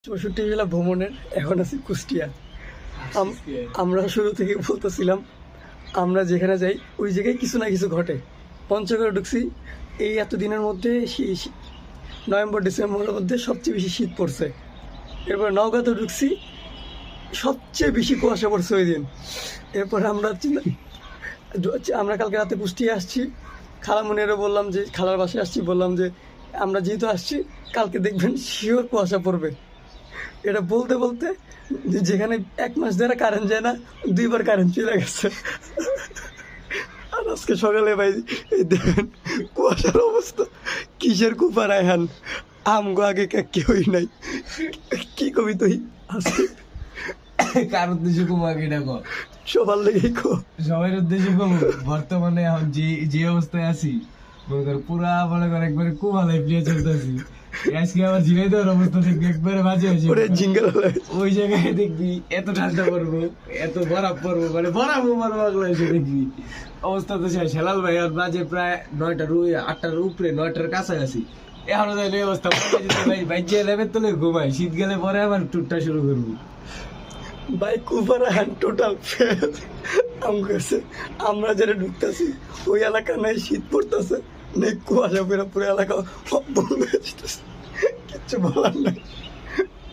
64 জেলা ভ্রমণের এখন আছি কুষ্টিয়া। আমরা শুরু থেকে বলতেছিলাম আমরা যেখানে যাই ওই জায়গায় কিছু না কিছু ঘটে। পঞ্চগড়ে ঢুকছি, এই এতদিনের মধ্যে নভেম্বর ডিসেম্বরের মধ্যে সবচেয়ে বেশি শীত পড়ছে। এরপর নওগাঁতে ঢুকছি, সবচেয়ে বেশি কুয়াশা পড়ছে ওই দিন। এরপর আমরা কালকে রাতে কুষ্টিয়া আসছি, খালামুনিরও বললাম যে খালার বাসায় আসছি, বললাম যে আমরা যেহেতু আসছি কালকে দেখবেন শিওর কুয়াশা পড়বে। এটা বলতে বলতে যেখানে 1 মাস ধরে কারেন্ট যায় না, 2বার কারেন্ট চলে গেছে। আর আজকে সকালে ভাই এই দেখেন কুয়াশার অবস্থা, কিসের কুপা রায়হান আমগো আগে কেউই নাই। কি কবি তুই আজকে কার উদ্দেশ্যে কুমাকে ডাকো? সবার লেগেই সবার উদ্দেশ্যে কম। বর্তমানে এখন যে অবস্থায় আছি, মনে কর পুরা মনে কর একবারে কুমালাই প্রিয় চলতেছি। আজকে আমার জিগাই দেওয়ার অবস্থা দেখবি একবারে বাজে হয়েছে। জিঙ্গেল ওই জায়গায় দেখবি এত ঠান্ডা পড়বো, এত বরফ পড়বো, মানে বরফও মারবো এসে দেখবি অবস্থা তো শেষ। হেলাল ভাই আর বাজে প্রায় 9টার 8টার উপরে, 9টার কাছাকাছি। এখনো তাই এই অবস্থা। ভাই বাইকে লেবের তলে ঘুমাই, শীত গেলে পরে আবার ট্যুরটা শুরু করবো। Bike Cooper hand total fail. আমরা যারা ঢুকতেছি ওই এলাকা নাই শীত পড়তেছে, নেই কুয়াশা পুরো এলাকা বন্ধ হয়ে যেতেছে, কিচ্ছু বলার নাই।